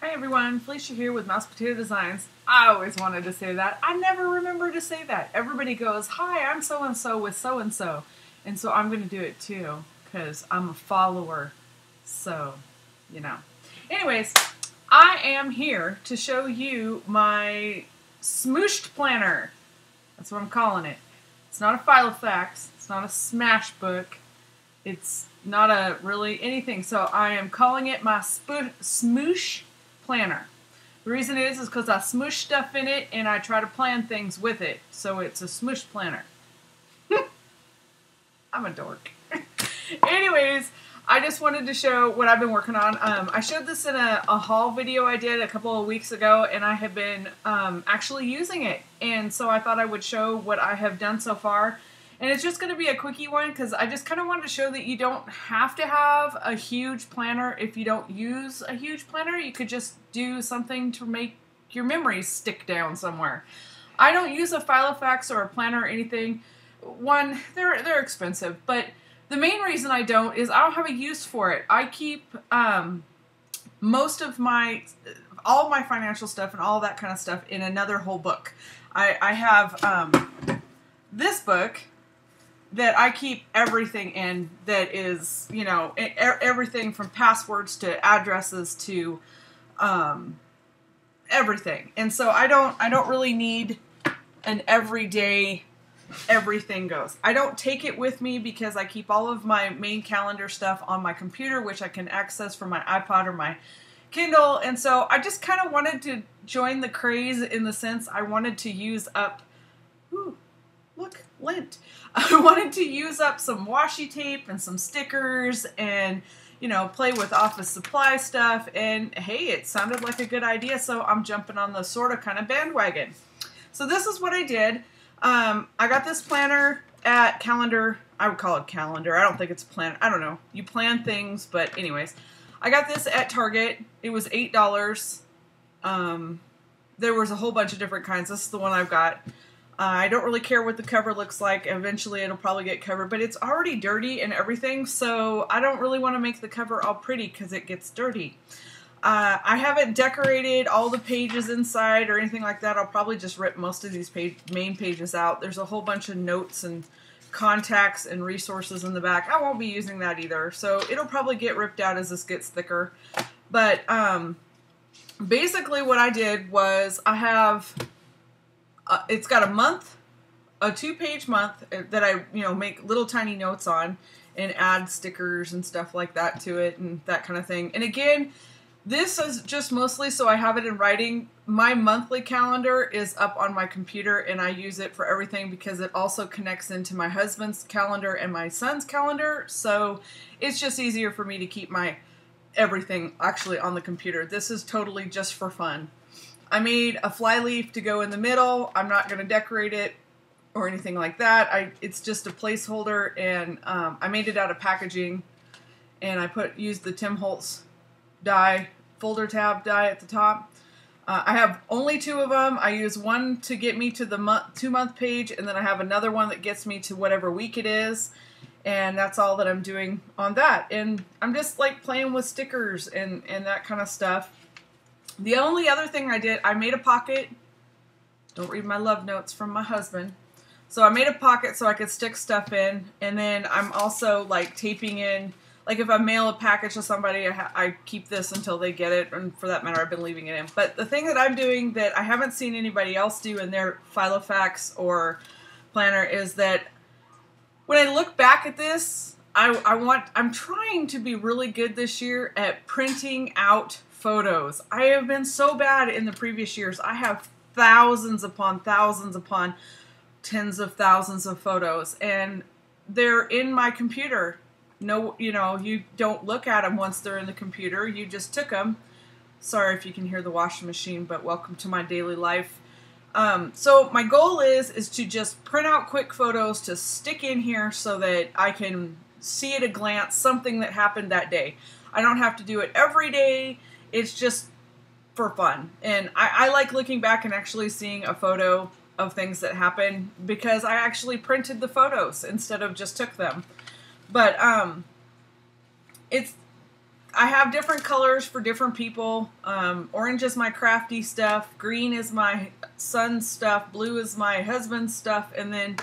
Hi everyone, Felicia here with Mouse Potato Designs. I always wanted to say that. I never remember to say that. Everybody goes, hi, I'm so-and-so with so-and-so. And so I'm going to do it too, because I'm a follower. So, you know. Anyways, I am here to show you my Smooooosh Planner. That's what I'm calling it. It's not a Filofax. It's not a smash book. It's not a really anything. So I am calling it my Smooooosh Planner. The reason is because I smoosh stuff in it and I try to plan things with it. So it's a Smooooosh Planner. I'm a dork. Anyways, I just wanted to show what I've been working on. I showed this in a haul video I did a couple of weeks ago, and I have been actually using it. And so I thought I would show what I have done so far. And it's just going to be a quickie one because I just kind of wanted to show that you don't have to have a huge planner if you don't use a huge planner. You could just do something to make your memories stick down somewhere. I don't use a Filofax or a planner or anything. One, they're expensive, but the main reason I don't is I don't have a use for it. I keep most of all my financial stuff and all that kind of stuff in another whole book. I have this book that I keep everything in that is, you know, everything from passwords to addresses to everything. And so I don't really need an everyday everything goes. I don't take it with me because I keep all of my main calendar stuff on my computer, which I can access from my iPod or my Kindle. And so I just kind of wanted to join the craze in the sense I wanted to use up, ooh, look, lint. I wanted to use up some washi tape and some stickers and, you know, play with office supply stuff. And hey, it sounded like a good idea, so I'm jumping on the sort of kind of bandwagon. So this is what I did. I got this planner at Calendar. I would call it Calendar. I don't think it's a planner. I don't know. You plan things, but anyways. I got this at Target. It was $8. There was a whole bunch of different kinds. This is the one I've got. I don't really care what the cover looks like. Eventually it'll probably get covered, but it's already dirty and everything, so I don't really want to make the cover all pretty because it gets dirty. I haven't decorated all the pages inside or anything like that. I'll probably just rip most of these main pages out. There's a whole bunch of notes and contacts and resources in the back. I won't be using that either, so it'll probably get ripped out as this gets thicker. But basically what I did was I have... it's got a month, a 2-page month that I, you know, make little tiny notes on and add stickers and stuff like that to it and that kind of thing. And again, this is just mostly so I have it in writing. My monthly calendar is up on my computer and I use it for everything because it also connects into my husband's calendar and my son's calendar. So it's just easier for me to keep my everything actually on the computer. This is totally just for fun. I made a flyleaf to go in the middle. I'm not going to decorate it or anything like that. It's just a placeholder, and I made it out of packaging, and I used the Tim Holtz die, folder tab die at the top. I have only 2 of them. I use one to get me to the 2-month page, and then I have another one that gets me to whatever week it is, and that's all that I'm doing on that. And I'm just like playing with stickers and that kind of stuff. The only other thing I did, I made a pocket. Don't read my love notes from my husband. So I made a pocket so I could stick stuff in. And then I'm also like taping in, like if I mail a package to somebody, I keep this until they get it. And for that matter, I've been leaving it in. But the thing that I'm doing that I haven't seen anybody else do in their Filofax or planner is that when I look back at this, I'm trying to be really good this year at printing out photos. I have been so bad in the previous years. I have thousands upon tens of thousands of photos, and they're in my computer. No, you know, you don't look at them once they're in the computer. You just took them. Sorry if you can hear the washing machine, but welcome to my daily life. So my goal is to just print out quick photos to stick in here so that I can see at a glance something that happened that day. I don't have to do it every day. It's just for fun. And I like looking back and actually seeing a photo of things that happen because I actually printed the photos instead of just took them. But it's I have different colors for different people. Orange is my crafty stuff, green is my son's stuff, blue is my husband's stuff, and then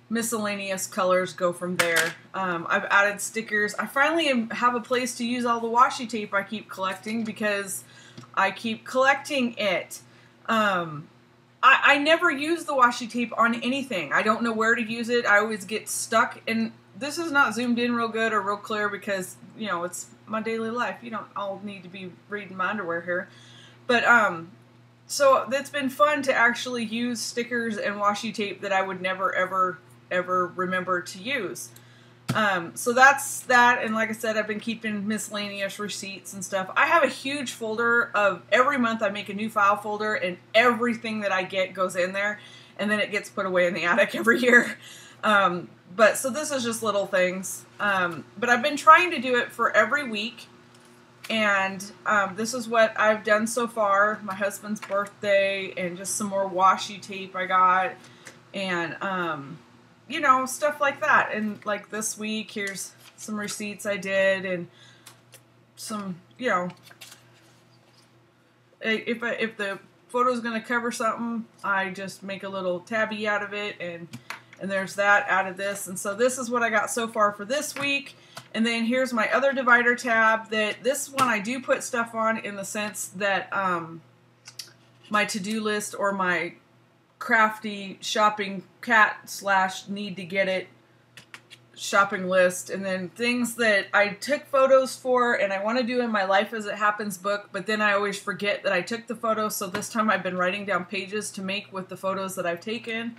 miscellaneous colors go from there. I've added stickers. I finally have a place to use all the washi tape I keep collecting because I keep collecting it. I never use the washi tape on anything. I don't know where to use it. I always get stuck, and this is not zoomed in real good or real clear because, you know, it's my daily life. You don't all need to be reading my underwear here. But, so it's been fun to actually use stickers and washi tape that I would never, ever remember to use. So that's that, and like I said, I've been keeping miscellaneous receipts and stuff. I have a huge folder of every month I make a new file folder, and everything that I get goes in there, and then it gets put away in the attic every year. But so this is just little things. But I've been trying to do it for every week, and this is what I've done so far. My husband's birthday, and just some more washi tape I got, and you know, stuff like that. And like this week, here's some receipts I did, and some, you know, if the photo's going to cover something, I just make a little tabby out of it, and there's that out of this. And so this is what I got so far for this week. And then here's my other divider tab. That this one I do put stuff on in the sense that my to-do list or my crafty shopping cat / need to get it shopping list, and then things that I took photos for and I want to do in my Life as It Happens book, but then I always forget that I took the photos. So this time I've been writing down pages to make with the photos that I've taken.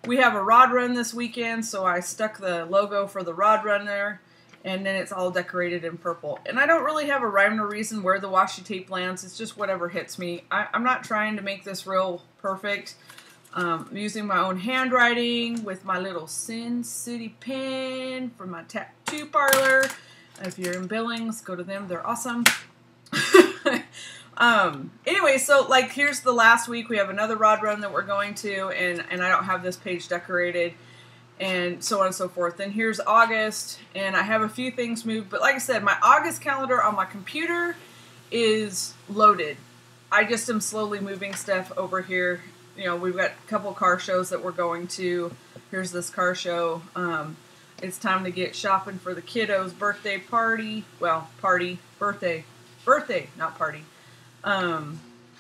We have a rod run this weekend, so I stuck the logo for the rod run there, and then it's all decorated in purple. And I don't really have a rhyme or reason where the washi tape lands. It's just whatever hits me. I'm not trying to make this real perfect. I'm using my own handwriting with my little Sin City pen from my tattoo parlor. If you're in Billings, go to them. They're awesome. Anyway, so like here's the last week. We have another rod run that we're going to, and I don't have this page decorated, and so on and so forth. Then here's August, and I have a few things moved. But like I said, my August calendar on my computer is loaded. I just am slowly moving stuff over here. You know, we've got a couple car shows that we're going to. Here's this car show. It's time to get shopping for the kiddos' birthday party. Well, party, birthday, not party.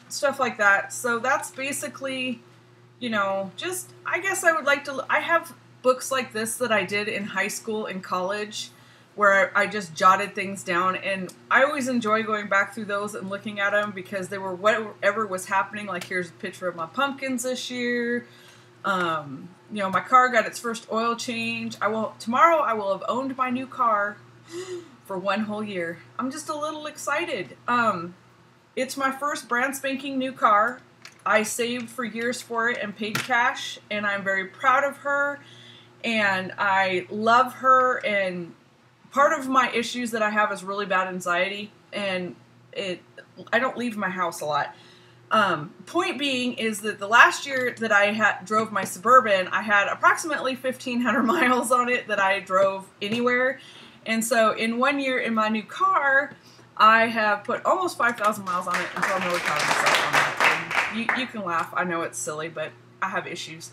Stuff like that. So that's basically, you know, just, I guess I would like to, I have books like this that I did in high school and college where I just jotted things down, and I always enjoy going back through those and looking at them because they were whatever was happening. Like here's a picture of my pumpkins this year. You know, my car got its first oil change. Tomorrow I will have owned my new car for 1 whole year. I'm just a little excited. It's my first brand spanking new car. I saved for years for it and paid cash, and I'm very proud of her, and I love her. And part of my issues that I have is really bad anxiety, and I don't leave my house a lot. Point being is that the last year that I drove my Suburban, I had approximately 1,500 miles on it that I drove anywhere. And so in 1 year in my new car, I have put almost 5,000 miles on it, and so I'm really proud of myself on that. And you can laugh. I know it's silly, but I have issues.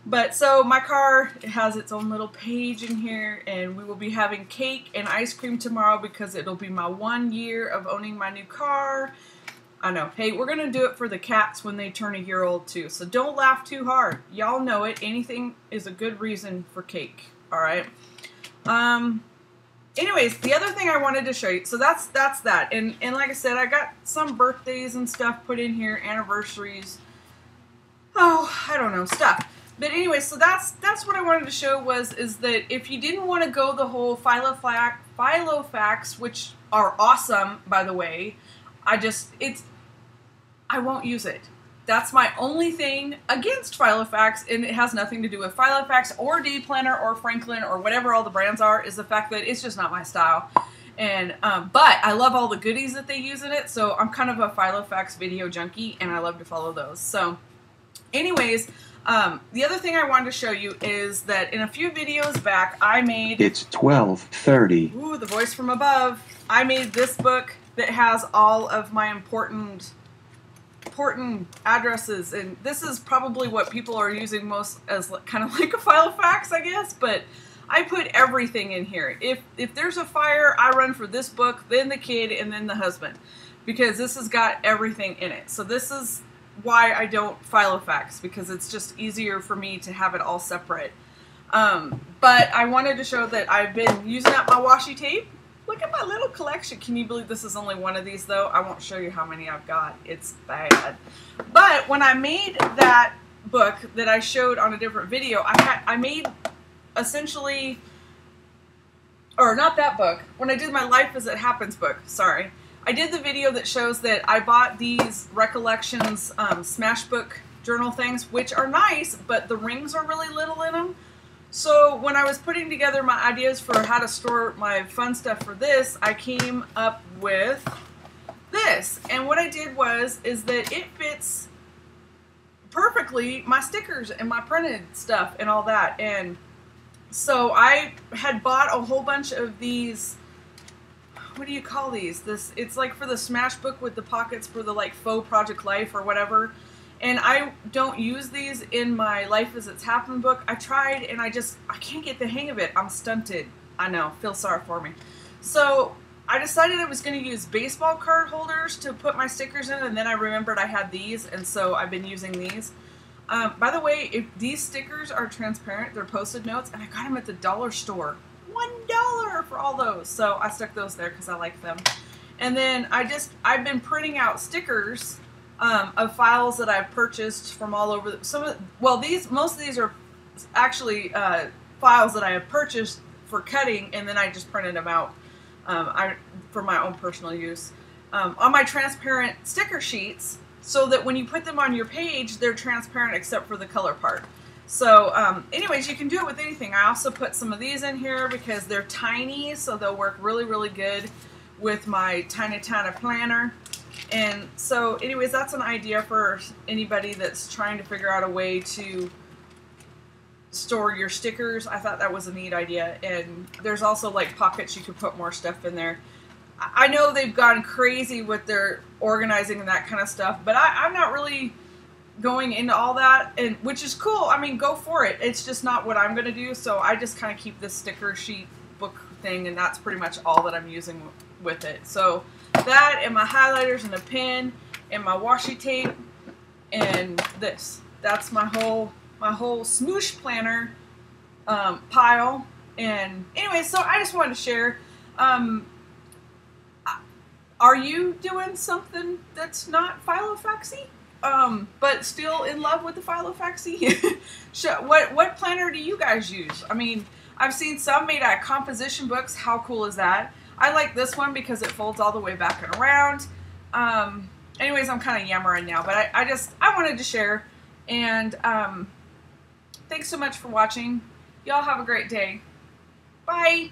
But so my car, it has its own little page in here, and we will be having cake and ice cream tomorrow because it'll be my 1 year of owning my new car. I know. Hey, we're going to do it for the cats when they turn 1 year old too. So don't laugh too hard. Y'all know it. Anything is a good reason for cake. All right. Anyways, the other thing I wanted to show you, so that's that. And like I said, I got some birthdays and stuff put in here, anniversaries. Oh, I don't know, stuff. But anyway, so that's what I wanted to show is that if you didn't want to go the whole Filofax, which are awesome, by the way, I won't use it. That's my only thing against Filofax, and it has nothing to do with Filofax or D Planner or Franklin or whatever all the brands are, is the fact that it's just not my style. And but I love all the goodies that they use in it, so I'm kind of a Filofax video junkie, and I love to follow those. So anyways, The other thing I wanted to show you is that in a few videos back, I made... It's 12:30. Ooh, the voice from above. I made this book that has all of my important addresses, and this is probably what people are using most as kind of like a file of facts, I guess, but I put everything in here. If there's a fire, I run for this book, then the kid, and then the husband, because this has got everything in it. So this is why I don't file of facts, because it's just easier for me to have it all separate. But I wanted to show that I've been using up my washi tape. Look at my little collection. Can you believe this is only one of these, though? I won't show you how many I've got. It's bad. But when I made that book that I showed on a different video, I made essentially, or not that book, when I did my Life as It Happens book, sorry, I did the video that shows that I bought these Recollections Smash Book journal things, which are nice, but the rings are really little in them. So when I was putting together my ideas for how to store my fun stuff for this, I came up with this. And what I did is that it fits perfectly my stickers and my printed stuff and all that. And so I had bought a whole bunch of these, what do you call these? It's like for the Smash Book with the pockets for the like faux Project Life or whatever. And I don't use these in my Life as It's Happened book. I tried and I can't get the hang of it. I'm stunted. I know. Feel sorry for me. So I decided I was going to use baseball card holders to put my stickers in, and then I remembered I had these, and so I've been using these. By the way, if these stickers are transparent, they're Post-it notes, and I got them at the dollar store. $1 for all those. So I stuck those there because I like them. And then I've been printing out stickers of files that I've purchased from all over. Most of these are actually files that I have purchased for cutting, and then I just printed them out for my own personal use on my transparent sticker sheets, so that when you put them on your page, they're transparent except for the color part. So anyways, you can do it with anything. I also put some of these in here because they're tiny, so they'll work really, really good with my tiny planner. And so anyways, that's an idea for anybody that's trying to figure out a way to store your stickers. I thought that was a neat idea. And there's also like pockets you could put more stuff in there. I know they've gone crazy with their organizing and that kind of stuff, but I'm not really going into all that, and which is cool. I mean, go for it. It's just not what I'm going to do, so I just kind of keep this sticker sheet book thing, and that's pretty much all that I'm using with it. So that and my highlighters and a pen and my washi tape and this. That's my whole Smooooosh Planner pile. And anyway, so I just wanted to share. Are you doing something that's not filofaxy, but still in love with the filofaxy? What planner do you guys use? I mean, I've seen some made out of composition books. How cool is that? I like this one because it folds all the way back and around. Anyways, I'm kind of yammering now, but I wanted to share. And thanks so much for watching. Y'all have a great day. Bye.